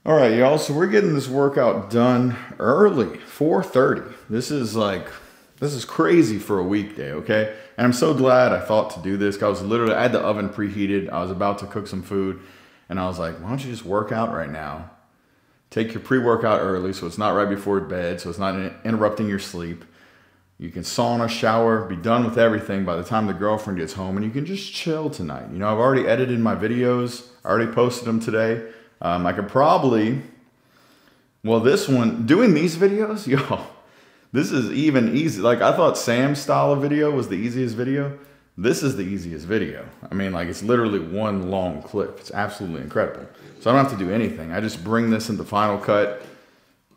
All right, y'all, so we're getting this workout done early, 4:30. This is crazy for a weekday, okay? And I'm so glad I thought to do this. I had the oven preheated. I was about to cook some food, and I was like, why don't you just work out right now? Take your pre-workout early so it's not right before bed, so it's not interrupting your sleep. You can sauna, shower, be done with everything by the time the girlfriend gets home, and you can just chill tonight. You know, I've already edited my videos. I already posted them today. I could probably, well, this one, doing these videos, yo, this is even easy. Like, I thought Sam's style of video was the easiest video. This is the easiest video. I mean, like, it's literally one long clip. It's absolutely incredible. So I don't have to do anything. I just bring this into Final Cut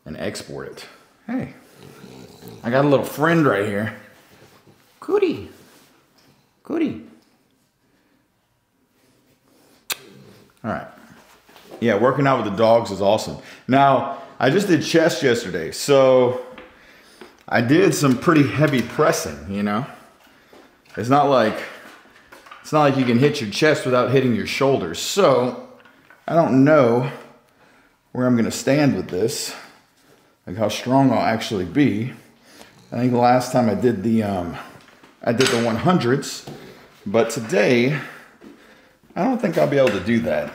and export it. Hey, I got a little friend right here. Cootie. Cootie. All right. Yeah, working out with the dogs is awesome. Now, I just did chest yesterday, so I did some pretty heavy pressing, you know? It's not like you can hit your chest without hitting your shoulders. So, I don't know where I'm gonna stand with this, like how strong I'll actually be. I think the last time I did the 100s, but today, I don't think I'll be able to do that.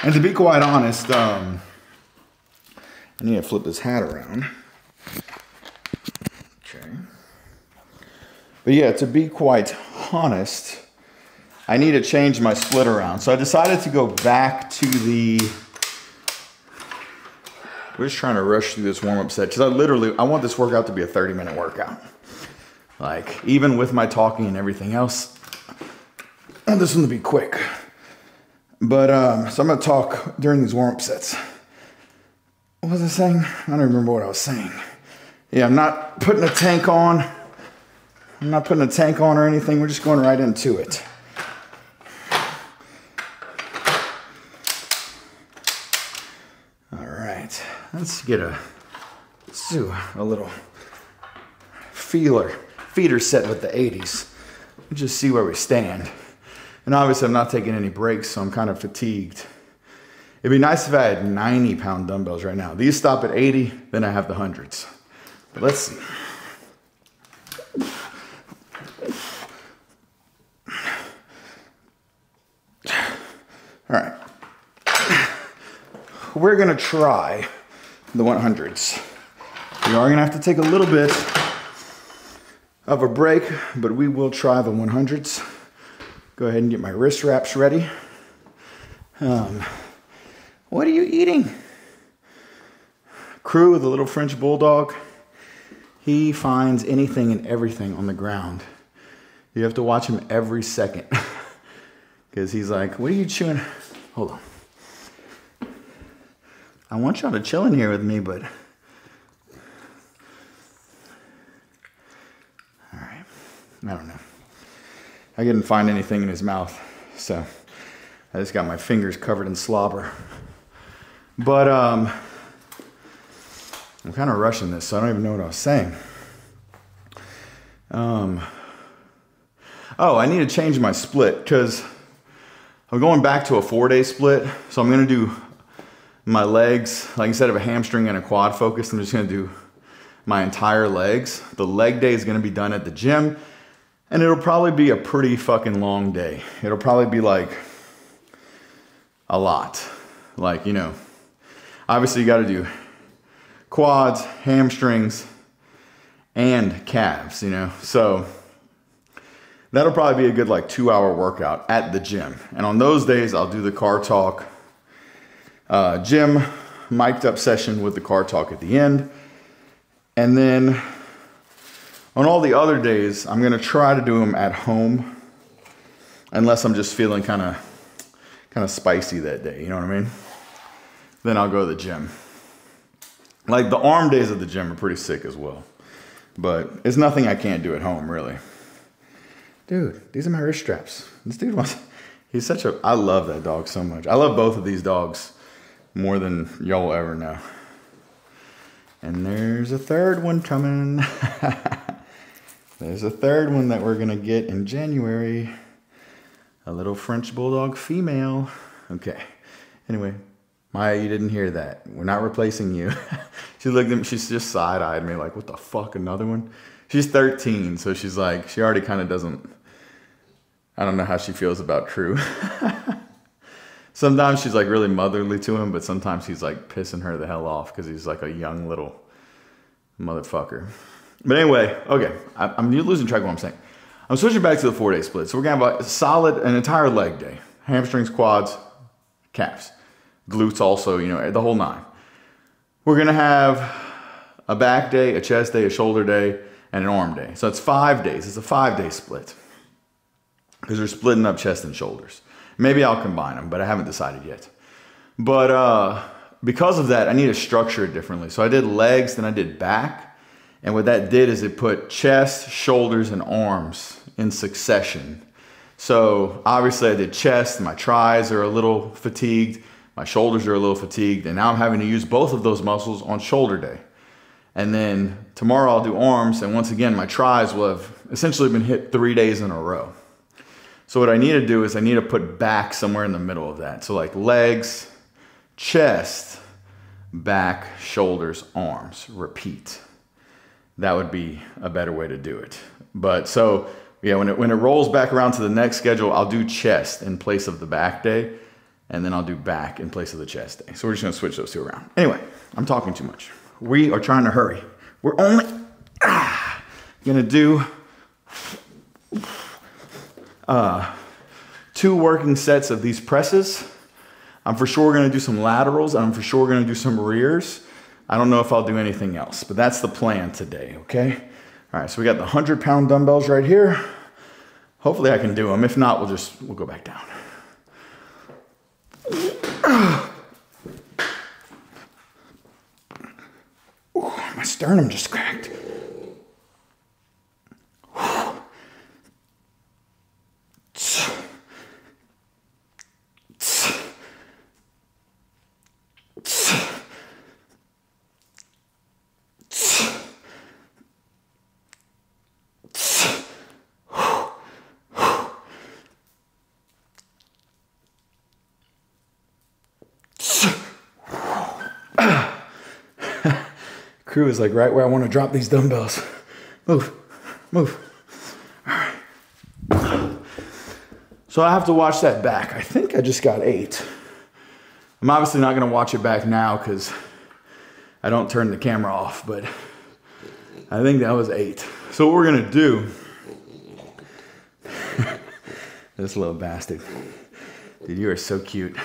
And to be quite honest, I need to flip this hat around. Okay. But yeah, to be quite honest, I need to change my split around. So I decided to go back to we're just trying to rush through this warm-up set because I want this workout to be a 30-minute workout. Like, even with my talking and everything else, I want this one to be quick. But, so I'm going to talk during these warm-up sets. What was I saying? I don't remember what I was saying. Yeah, I'm not putting a tank on. I'm not putting a tank on or anything. We're just going right into it. All right. Let's do a little feeder set with the 80s. Just see where we stand. And obviously I'm not taking any breaks, so I'm kind of fatigued. It'd be nice if I had 90-pound dumbbells right now. These stop at 80, then I have the hundreds. But let's see. All right. We're gonna try the 100s. We are gonna have to take a little bit of a break, but we will try the 100s. Go ahead and get my wrist wraps ready. What are you eating? Crew, the little French bulldog, he finds anything and everything on the ground. You have to watch him every second because he's like, what are you chewing? Hold on. I want y'all to chill in here with me, but all right, I don't know. I didn't find anything in his mouth, so I just got my fingers covered in slobber. But I'm kind of rushing this, so I don't even know what I was saying. Oh, I need to change my split because I'm going back to a 4-day split. So I'm going to do my legs, like instead of a hamstring and a quad focus, I'm just going to do my entire legs. The leg day is going to be done at the gym. And it'll probably be a pretty fucking long day. It'll probably be like a lot. Like, you know, obviously you got to do quads, hamstrings, and calves, you know. So that'll probably be a good like 2-hour workout at the gym. And on those days, I'll do the car talk gym mic'd up session with the car talk at the end. And then on all the other days, I'm gonna try to do them at home, unless I'm just feeling kind of spicy that day. You know what I mean? Then I'll go to the gym. Like the arm days at the gym are pretty sick as well, but it's nothing I can't do at home, really. Dude, these are my wrist straps. This dude I love that dog so much. I love both of these dogs more than y'all will ever know. And there's a third one coming. There's a third one that we're gonna get in January. A little French bulldog female. Okay. Anyway, Maya, you didn't hear that. We're not replacing you. She looked at me, she's just side-eyed me like, what the fuck, another one? She's 13, so she's like, she already kind of doesn't, I don't know how she feels about Crew. Sometimes she's like really motherly to him, but sometimes he's like pissing her the hell off because he's like a young little motherfucker. But anyway, okay, I'm losing track of what I'm saying. I'm switching back to the 4-day split. So we're gonna have a solid, an entire leg day. Hamstrings, quads, calves, glutes also, you know, the whole 9. We're gonna have a back day, a chest day, a shoulder day, and an arm day. So it's 5 days. It's a 5-day split because we're splitting up chest and shoulders. Maybe I'll combine them, but I haven't decided yet. But because of that, I need to structure it differently. So I did legs, then I did back. And what that did is it put chest, shoulders, and arms in succession. So obviously I did chest, my tris are a little fatigued, my shoulders are a little fatigued, and now I'm having to use both of those muscles on shoulder day. And then tomorrow I'll do arms, and once again, my tris will have essentially been hit 3 days in a row. So what I need to do is I need to put back somewhere in the middle of that. So like legs, chest, back, shoulders, arms, repeat. That would be a better way to do it. But so, yeah, when it rolls back around to the next schedule, I'll do chest in place of the back day, and then I'll do back in place of the chest day. So we're just gonna switch those 2 around. Anyway, I'm talking too much. We are trying to hurry. We're only gonna do 2 working sets of these presses. I'm for sure gonna do some laterals, and I'm for sure gonna do some rears. I don't know if I'll do anything else, but that's the plan today, okay? All right, so we got the 100-pound dumbbells right here. Hopefully I can do them. If not, we'll go back down. Ooh, my sternum just cracked. Crew is like right where I want to drop these dumbbells. Move, move. All right. So I have to watch that back. I think I just got 8. I'm obviously not going to watch it back now because I don't turn the camera off, but I think that was 8. So what we're going to do, this little bastard, dude, you are so cute.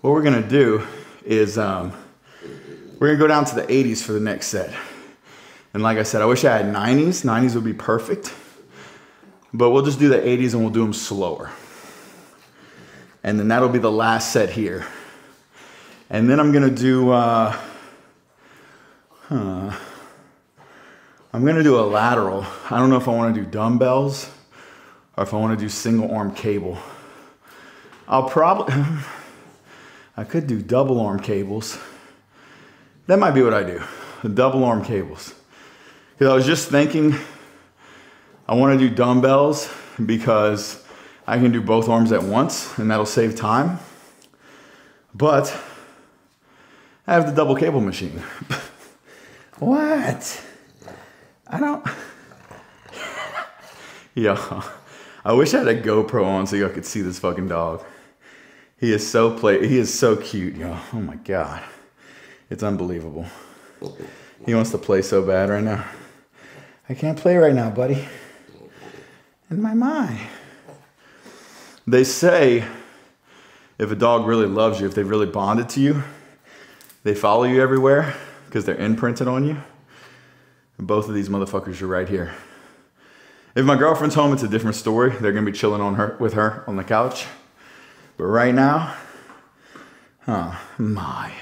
What we're going to do is, we're gonna go down to the 80s for the next set. And like I said, I wish I had 90s. 90s would be perfect. But we'll just do the 80s and we'll do them slower. And then that'll be the last set here. And then I'm gonna do, I'm gonna do a lateral. I don't know if I wanna do dumbbells or if I wanna do single arm cable. I'll probably, I could do double arm cables. That might be what I do, the double arm cables. Because I was just thinking, I want to do dumbbells because I can do both arms at once and that'll save time. But I have the double cable machine. What? I don't. Yo, I wish I had a GoPro on so y'all could see this fucking dog. He is so cute, yo. Oh my God. It's unbelievable. He wants to play so bad right now. I can't play right now, buddy. And my. They say if a dog really loves you, if they've really bonded to you, they follow you everywhere because they're imprinted on you. And both of these motherfuckers are right here. If my girlfriend's home, it's a different story. They're gonna be chilling with her on the couch. But right now, Maya.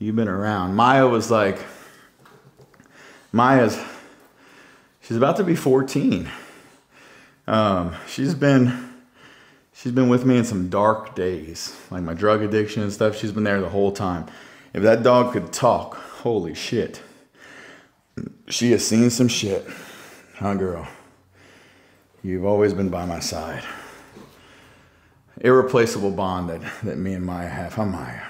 You've been around. Maya was like, she's about to be 14. She's been with me in some dark days, like my drug addiction and stuff. She's been there the whole time. If that dog could talk, holy shit. She has seen some shit. Huh, girl? You've always been by my side. Irreplaceable bond that me and Maya have. Huh, Maya?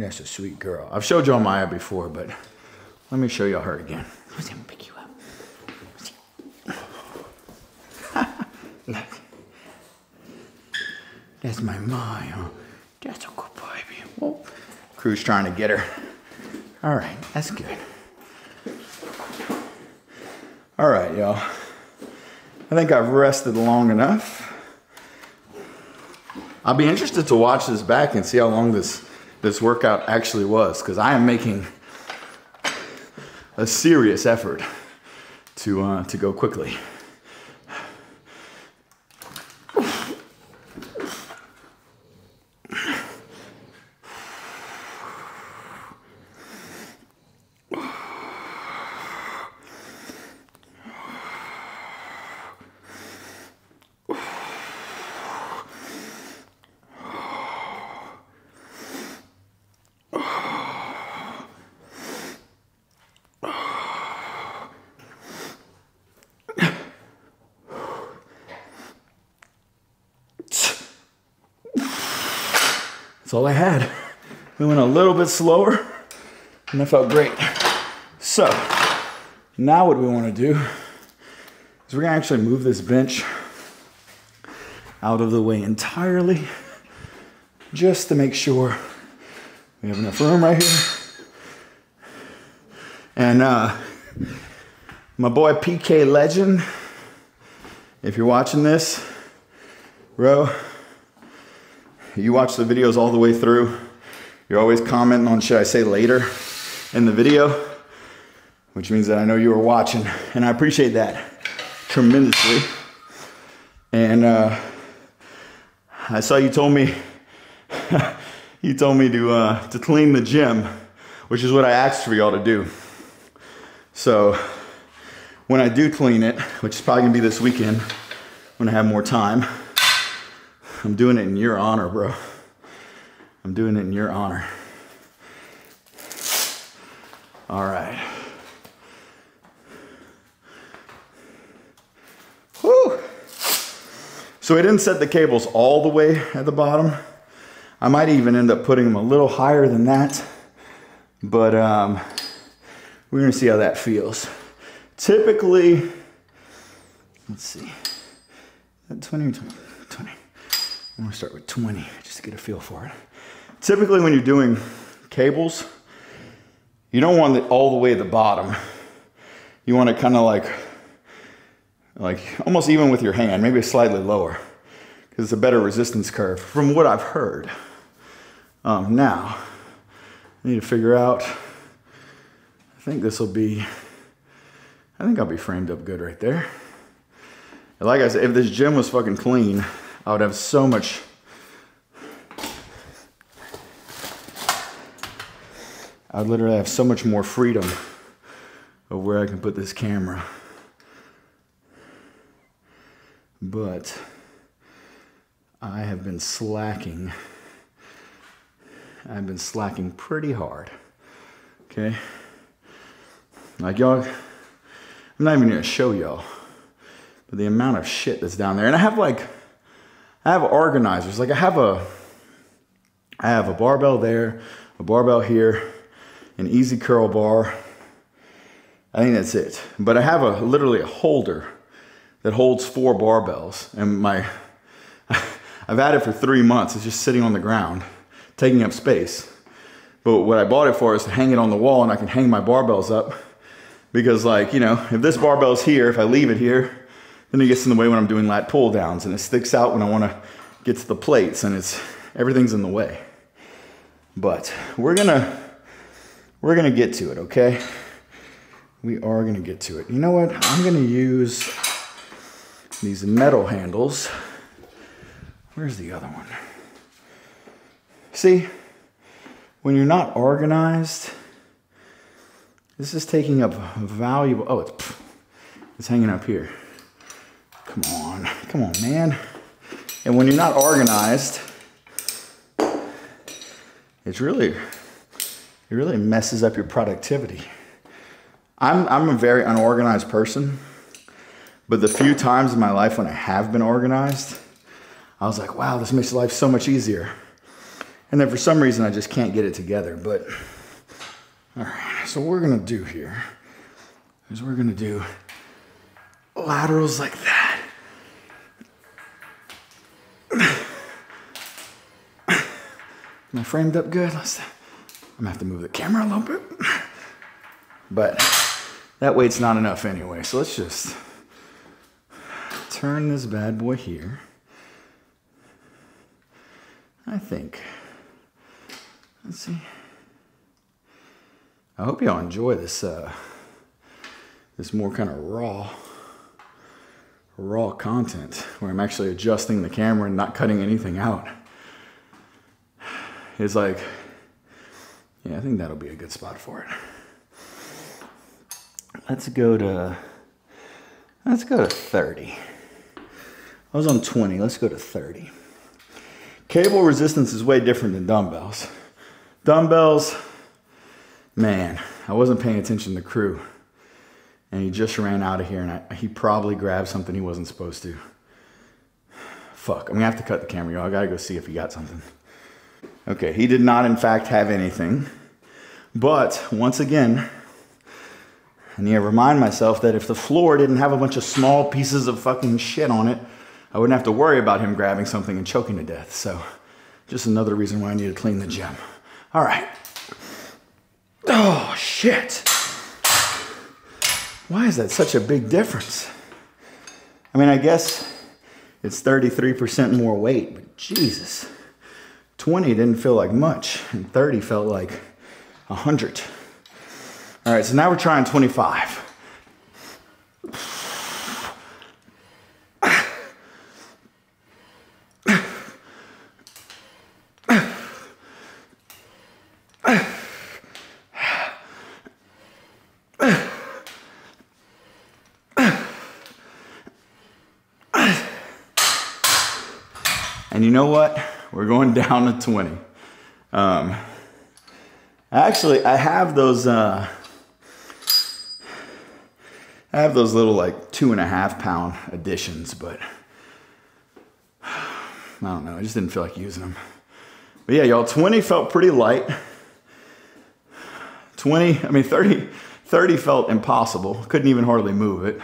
That's a sweet girl. I've showed y'all Maya before, but let me show y'all her again. Let's see, pick you up. Look. That's my Maya. That's a good baby. Whoa. Crew's trying to get her. All right, that's good. All right, y'all. I think I've rested long enough. I'll be interested to watch this back and see how long this workout actually was, because I am making a serious effort to go quickly. That's all I had. We went a little bit slower and I felt great. So now what we want to do is we're gonna actually move this bench out of the way entirely, just to make sure we have enough room right here. And my boy PK Legend, if you're watching this, bro, you watch the videos all the way through. You're always commenting on, should I say later in the video, which means that I know you were watching, and I appreciate that tremendously. And I saw you told me you told me to clean the gym, which is what I asked for y'all to do. So when I do clean it, which is probably gonna be this weekend when I have more time, I'm doing it in your honor, bro. I'm doing it in your honor. All right. Whew. So we didn't set the cables all the way at the bottom. I might even end up putting them a little higher than that, but we're gonna see how that feels. Typically, let's see, 20 or 20? I'm gonna start with 20 just to get a feel for it. Typically when you're doing cables, you don't want it all the way at the bottom. You want it kind of like almost even with your hand, maybe slightly lower, because it's a better resistance curve from what I've heard. Now, I need to figure out, I think I'll be framed up good right there. And like I said, if this gym was fucking clean, I would have so much, I would literally have so much more freedom of where I can put this camera. But I have been slacking. I've been slacking pretty hard, okay? Like y'all, I'm not even gonna show y'all, but the amount of shit that's down there. And I have organizers. Like I have a barbell there, a barbell here, an easy curl bar. I think that's it. But I have literally a holder that holds 4 barbells, and I've had it for 3 months. It's just sitting on the ground, taking up space. But what I bought it for is to hang it on the wall, and I can hang my barbells up, because like, you know, if this barbell's here, if I leave it here, then it gets in the way when I'm doing lat pull downs, and it sticks out when I want to get to the plates, and everything's in the way. But we're gonna get to it, okay? We are gonna get to it. You know what? I'm gonna use these metal handles. Where's the other one? See, when you're not organized, this is taking up valuable, oh, it's hanging up here. Come on, man. And when you're not organized, it really messes up your productivity. I'm a very unorganized person, but the few times in my life when I have been organized, I was like, wow, this makes life so much easier. And then for some reason, I just can't get it together. But, all right, so what we're gonna do here is we're gonna do laterals like that. Am I framed up good? I'm gonna have to move the camera a little bit. But that weight's not enough anyway, so let's just turn this bad boy here. I think. Let's see. I hope y'all enjoy this this more kind of raw content where I'm actually adjusting the camera and not cutting anything out. It's like, yeah, I think that'll be a good spot for it. Let's go to 30. I was on 20, let's go to 30. Cable resistance is way different than dumbbells. Dumbbells, man, I wasn't paying attention to the crew. And he just ran out of here and he probably grabbed something he wasn't supposed to. Fuck, I'm gonna have to cut the camera, y'all. I gotta go see if he got something. Okay, he did not in fact have anything. But once again, I need to remind myself that if the floor didn't have a bunch of small pieces of fucking shit on it, I wouldn't have to worry about him grabbing something and choking to death. So just another reason why I need to clean the gym. All right. Oh, shit. Why is that such a big difference? I mean, I guess it's 33% more weight, but Jesus. 20 didn't feel like much, and 30 felt like 100. All right, so now we're trying 25. And you know what? We're going down to 20. Actually, I have those little like 2.5 pound additions, but I don't know. I just didn't feel like using them. But yeah, y'all, 20 felt pretty light. 30 felt impossible. Couldn't even hardly move it.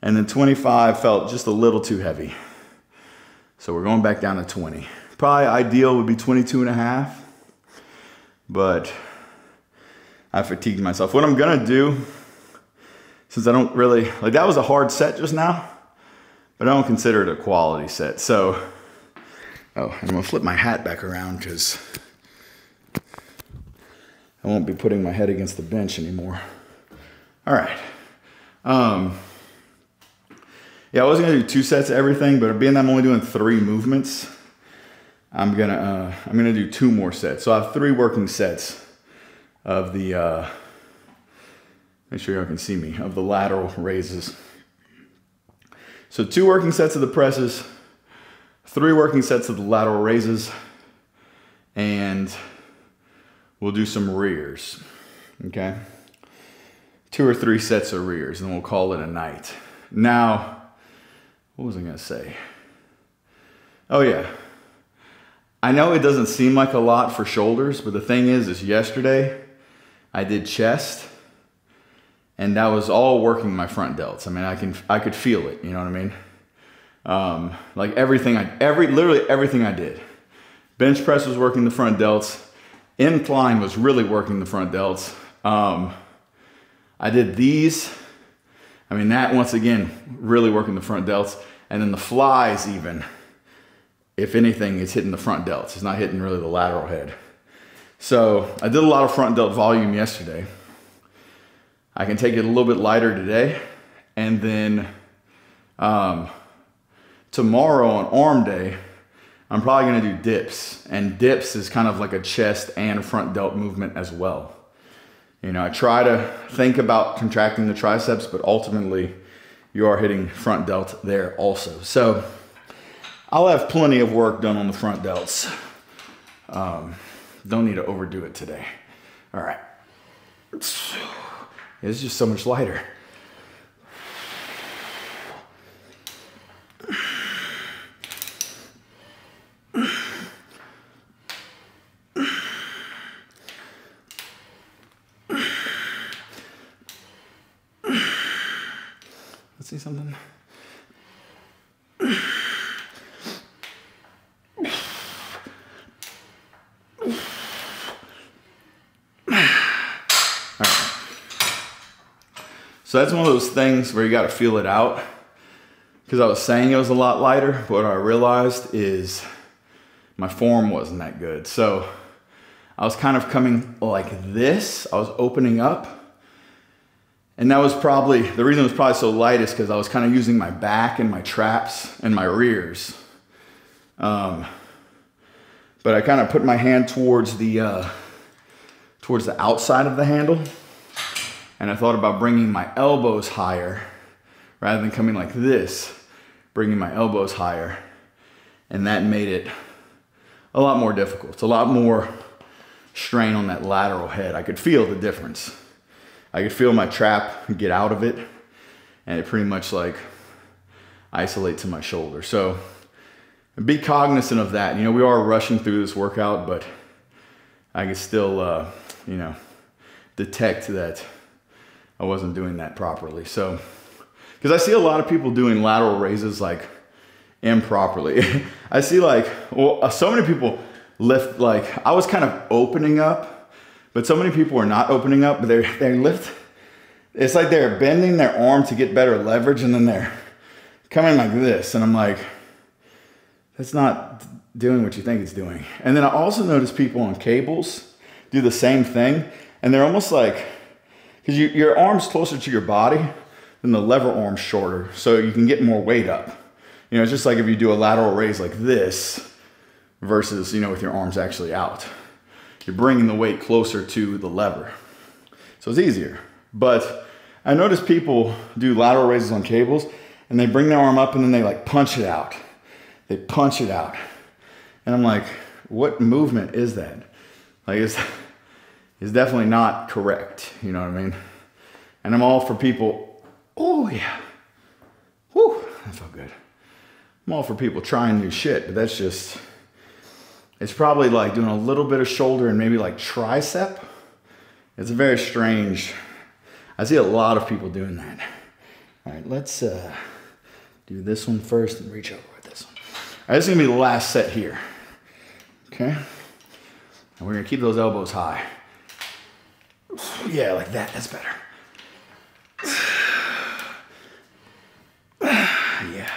And then 25 felt just a little too heavy. So we're going back down to 20. Probably ideal would be 22.5, but I fatigued myself. What I'm gonna do, since I don't really, like that was a hard set just now, but I don't consider it a quality set. So, oh, I'm gonna flip my hat back around because I won't be putting my head against the bench anymore. All right. Yeah, I was gonna do 2 sets of everything, but being that I'm only doing 3 movements, I'm gonna do 2 more sets. So I have 3 working sets of the, make sure y'all can see me, of the lateral raises. So 2 working sets of the presses, 3 working sets of the lateral raises, and we'll do some rears, okay? 2 or 3 sets of rears, and we'll call it a night. Now, what was I gonna say? Oh yeah. I know it doesn't seem like a lot for shoulders, but the thing is yesterday I did chest and that was all working my front delts. I mean, I could feel it, you know what I mean? Like literally everything I did. Bench press was working the front delts. Incline was really working the front delts. I did these. I mean, that once again, really working the front delts. And then the flies even, if anything, it's hitting the front delts. It's not hitting really the lateral head. So I did a lot of front delt volume yesterday. I can take it a little bit lighter today. And then tomorrow on arm day, I'm probably gonna do dips. And dips is kind of like a chest and front delt movement as well. You know, I try to think about contracting the triceps, but ultimately you are hitting front delt there also. So I'll have plenty of work done on the front delts. Don't need to overdo it today. All right. It's just so much lighter. See something? So that's one of those things where you got to feel it out. Because I was saying it was a lot lighter, but what I realized is my form wasn't that good. So I was kind of coming like this. I was opening up. And that was probably, the reason it was probably so light is because I was kind of using my back and my traps and my rears. But I kind of put my hand towards the outside of the handle. And I thought about bringing my elbows higher rather than coming like this, bringing my elbows higher. And that made it a lot more difficult. It's a lot more strain on that lateral head. I could feel the difference. I could feel my trap get out of it, and it pretty much like isolates in my shoulder. So be cognizant of that. You know, we are rushing through this workout, but I can still, you know, detect that I wasn't doing that properly. So, because I see a lot of people doing lateral raises like improperly. I see like, well, so many people lift, like I was kind of opening up, but so many people are not opening up, but they lift. It's like they're bending their arm to get better leverage, and then they're coming like this. And I'm like, that's not doing what you think it's doing. And then I also notice people on cables do the same thing, and they're almost like, because your arm's closer to your body, then the lever arm's shorter, so you can get more weight up. You know, it's just like if you do a lateral raise like this versus, you know, with your arms actually out. You're bringing the weight closer to the lever. So it's easier. But I notice people do lateral raises on cables, and they bring their arm up and then they like punch it out. They punch it out. And I'm like, what movement is that? Like it's definitely not correct. You know what I mean? And I'm all for people, oh yeah. Whew, that felt good. I'm all for people trying new shit, but that's just, it's probably like doing a little bit of shoulder and maybe like tricep. It's a very strange, I see a lot of people doing that. All right, let's do this one first and reach over with this one. All right, this is gonna be the last set here. Okay? And we're gonna keep those elbows high. Yeah, like that, that's better. Yeah.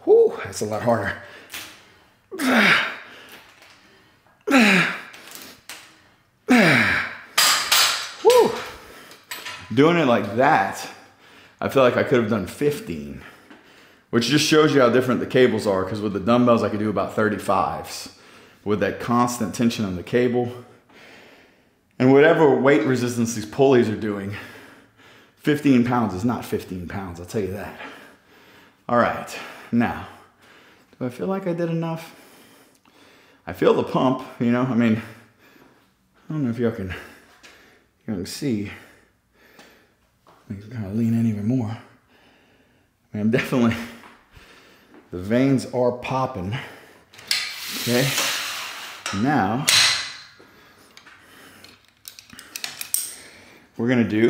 Whew, that's a lot harder. Whew. Doing it like that, I feel like I could have done 15, which just shows you how different the cables are, because with the dumbbells I could do about 35s. With that constant tension on the cable, and whatever weight resistance these pulleys are doing, 15 pounds is not 15 pounds, I'll tell you that. All right, now, do I feel like I did enough? I feel the pump, you know, I mean, I don't know if y'all can see. I can kind of lean in even more. I mean, I'm definitely, the veins are popping, okay? Now, we're gonna do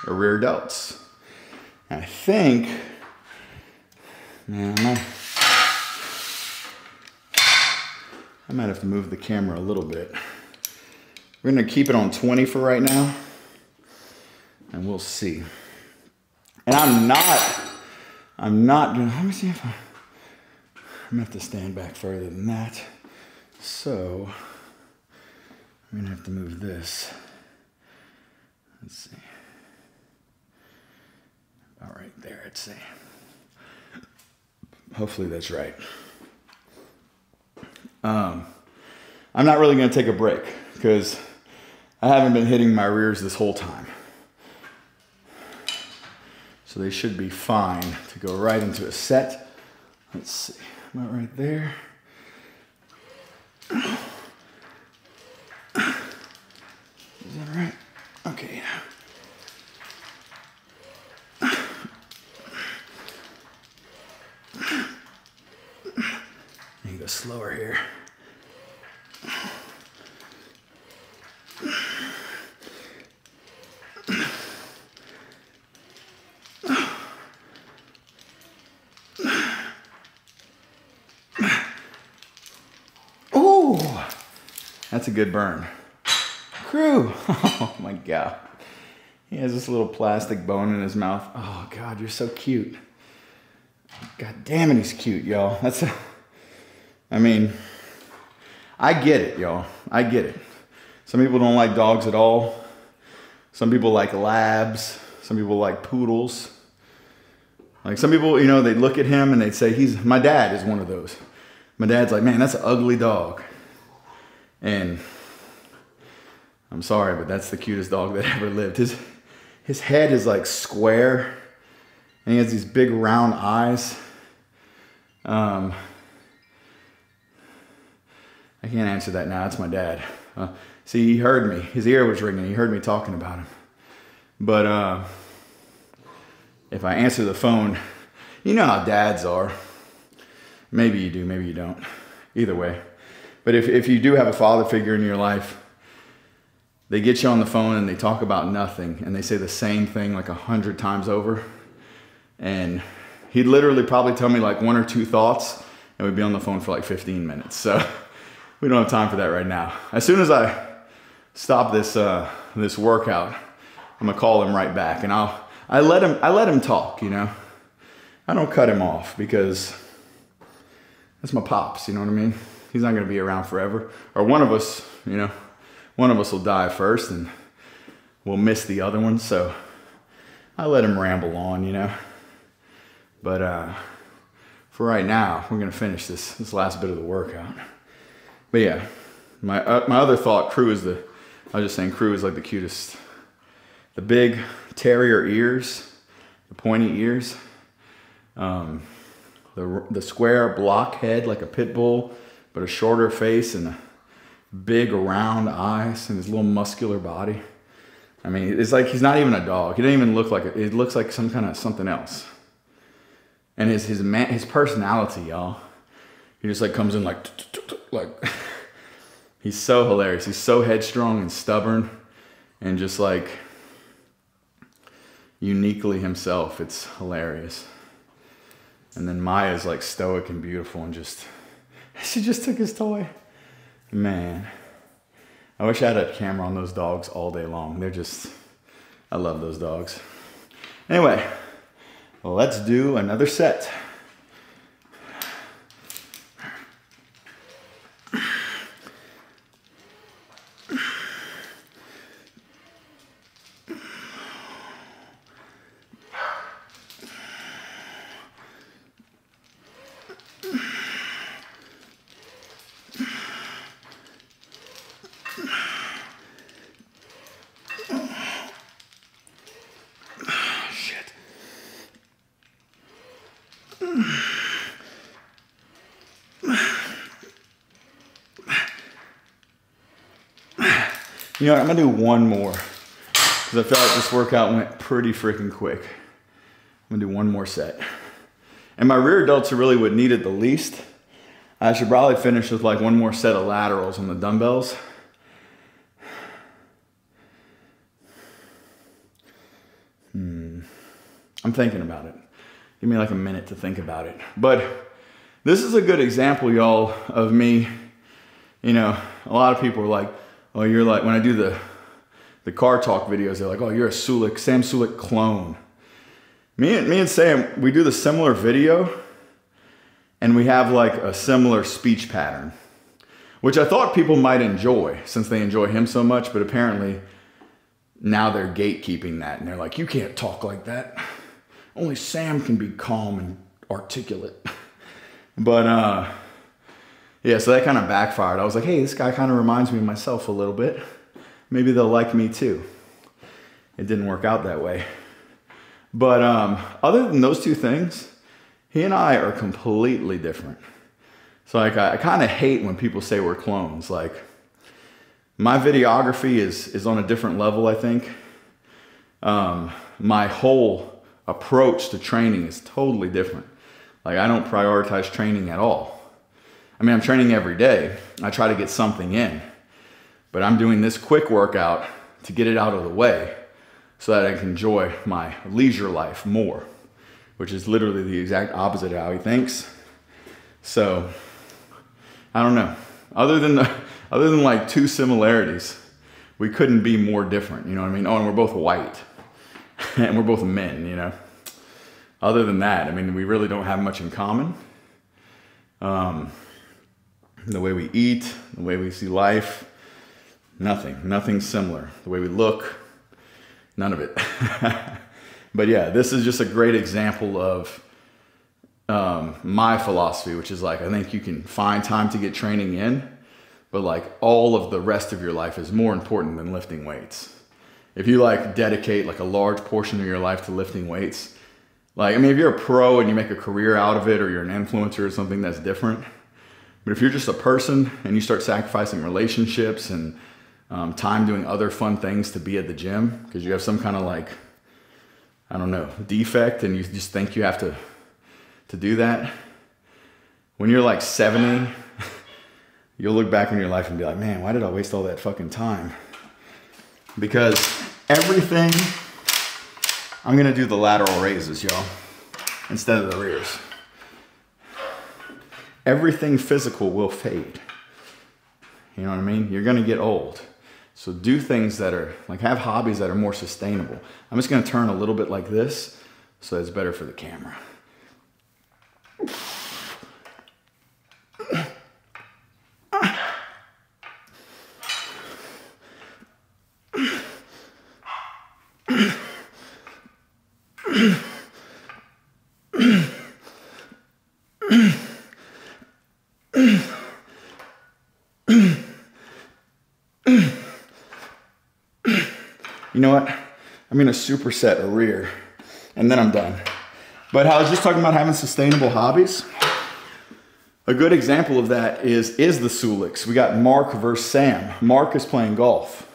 a rear delts. And I think, man, I might have to move the camera a little bit. We're gonna keep it on 20 for right now, and we'll see. And I'm not gonna, let me see if I'm gonna have to stand back further than that. So, I'm gonna have to move this. Let's see. About right there, I'd say. Hopefully that's right. I'm not really gonna take a break because I haven't been hitting my rears this whole time. So they should be fine to go right into a set. Let's see. About right there. Is that right? Okay. There you go slower here. Oh, that's a good burn. Crew, oh my God. He has this little plastic bone in his mouth. Oh God, you're so cute. God damn it, he's cute, y'all. I mean, I get it, y'all. I get it. Some people don't like dogs at all. Some people like labs. Some people like poodles. Like some people, you know, they look at him and they'd say, my dad is one of those. My dad's like, man, that's an ugly dog. And I'm sorry, but that's the cutest dog that ever lived. His head is like square, and he has these big round eyes. I can't answer that now. It's my dad. See, he heard me. His ear was ringing. He heard me talking about him. But if I answer the phone, you know how dads are. Maybe you do, maybe you don't. Either way. But if you do have a father figure in your life, they get you on the phone and they talk about nothing and they say the same thing like 100 times over. And he'd literally probably tell me like 1 or 2 thoughts and we'd be on the phone for like 15 minutes. So we don't have time for that right now. As soon as I stop this this workout, I'm gonna call him right back and I let him talk, you know. I don't cut him off because that's my pops, you know what I mean? He's not gonna be around forever. Or one of us, you know, one of us will die first and we'll miss the other one. So I let him ramble on, you know. But for right now, we're gonna finish this last bit of the workout. But yeah, my other thought, Crew is I was just saying Crew is like the cutest. The big terrier ears, the pointy ears, the square block head like a pit bull, but a shorter face and a big round eyes and his little muscular body. I mean, it's like he's not even a dog. He doesn't even look like it. It looks like some kind of something else. And his personality, y'all. He just like comes in like he's so hilarious. He's so headstrong and stubborn and just like uniquely himself. It's hilarious. And then Maya's like stoic and beautiful and she just took his toy. Man, I wish I had a camera on those dogs all day long. I love those dogs. Anyway, well, let's do another set. You know what, I'm gonna do one more because I felt like this workout went pretty freaking quick. I'm gonna do one more set. And my rear delts are really what needed the least. I should probably finish with like one more set of laterals on the dumbbells. I'm thinking about it. Give me like a minute to think about it. But this is a good example, y'all, of me. You know, a lot of people are like, oh, you're like, when I do the car talk videos, they're like, oh, you're a Sam Sulek clone. Me and Sam, we do the similar video and we have like a similar speech pattern, which I thought people might enjoy since they enjoy him so much, but apparently now they're gatekeeping that and they're like, you can't talk like that. Only Sam can be calm and articulate. But yeah, so that kind of backfired. I was like, hey, this guy kind of reminds me of myself a little bit. Maybe they'll like me too. It didn't work out that way. But other than those two things, he and I are completely different. So like, I kind of hate when people say we're clones. Like, my videography is on a different level, I think. My whole approach to training is totally different. Like, I don't prioritize training at all. I mean, I'm training every day. I try to get something in, but I'm doing this quick workout to get it out of the way so that I can enjoy my leisure life more, which is literally the exact opposite of how he thinks. So, I don't know. Other than like 2 similarities, we couldn't be more different, you know what I mean? Oh, and we're both white, and we're both men, you know? Other than that, I mean, we really don't have much in common. The way we eat, the way we see life, nothing similar. The way we look, none of it. But yeah, this is just a great example of my philosophy, which is like, I think you can find time to get training in, but like all of the rest of your life is more important than lifting weights. If you like dedicate like a large portion of your life to lifting weights, like, I mean, if you're a pro and you make a career out of it, or you're an influencer or something, that's different. But if you're just a person and you start sacrificing relationships and time doing other fun things to be at the gym because you have some kind of like, I don't know, defect, and you just think you have to do that, when you're like 70, you'll look back on your life and be like, man, why did I waste all that fucking time? Because everything, I'm gonna do the lateral raises, y'all, instead of the rears. Everything physical will fade. You know what I mean? You're gonna get old. So do things that are, like, have hobbies that are more sustainable. I'm just gonna turn a little bit like this so it's better for the camera. You know what? I'm gonna superset a rear and then I'm done. But I was just talking about having sustainable hobbies. A good example of that is the Sulix. We got Mark versus Sam. Mark is playing golf.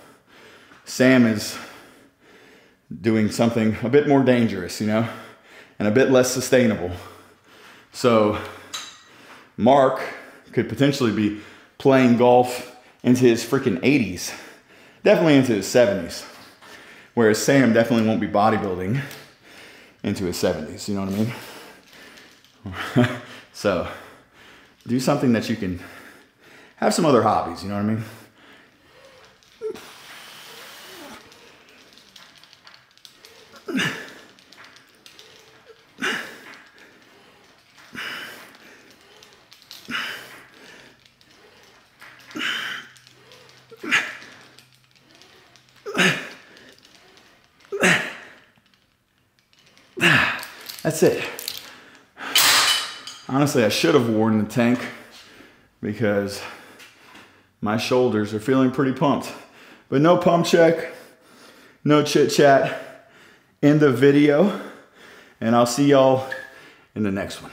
Sam is doing something a bit more dangerous, you know, and a bit less sustainable. So Mark could potentially be playing golf into his freaking 80s, definitely into his 70s. Whereas Sam definitely won't be bodybuilding into his 70s, you know what I mean? So do something that you can have some other hobbies, you know what I mean? That's it. Honestly, I should have worn the tank because my shoulders are feeling pretty pumped. But no pump check, no chit chat in the video, and I'll see y'all in the next one.